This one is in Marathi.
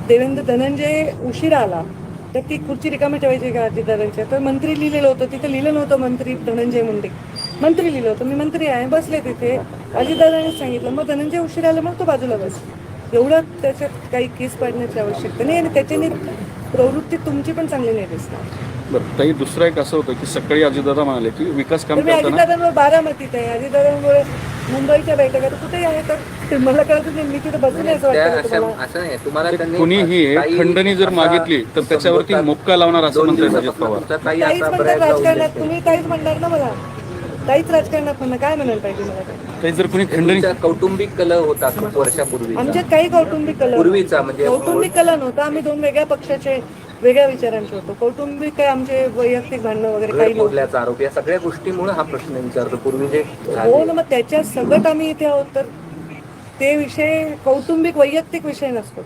देवेंद्र धनंजय उशिरा आला तर ती खुर्ची रिकामी ठेवायची का अजितदादांच्या? तर मंत्री लिहिलेलं होतं, तिथे लिहिलं नव्हतं मंत्री धनंजय मुंडे, मंत्री लिहिलं होतं, मी मंत्री आहे बसले तिथे. अजितदादांनी सांगितलं, मग धनंजय उशिरा आला, मग तो बाजूला बस. एवढं त्याच्यात काही केस पाडण्याची आवश्यकता नाही आणि त्याच्याने प्रवृत्ती तुमची पण चांगली नाही दिसणार. बरं ताई, दुसरं एक असं होतं की सकाळी अजितदादा म्हणाले की विकास काम तर मी करताना अजितदादांवर बारामतीत आहे, अजितदादांमुळे मुंबईच्या बैठका कुठेही आहे, तर मला कळत नाही मी तिथे बसले असं वाटतं तुम्हाला. कुणीही खंडणी जर मागितली तर त्याच्यावरती मोक्का लावणार असं म्हणतात अजित पवार. काहीच म्हणतात राजकारणात, तुम्ही काहीच म्हणणार ना मला, काहीच राजकारणात म्हणणं काय म्हणायला पाहिजे मला? काही जर कुणी खंडणी कौटुंबिक कलह होता खूप वर्षापूर्वी, आमच्यात काही कौटुंबिक कलह पूर्वीचा म्हणजे कौटुंबिक कलह नव्हता. आम्ही दोन वेगळ्या पक्षाचे वेगळ्या विचारांचे होतो. कौटुंबिक काय आमचे वैयक्तिक भांडणं वगैरे काही नव्हतं. मोडल्याचा आरोप या सगळ्या गोष्टीमुळे हा प्रश्न विचारतो. पूर्वी जे हो ना, मग त्याच्या सगळं आम्ही इथे आहोत तर ते विषय कौटुंबिक वैयक्तिक विषय नसतो.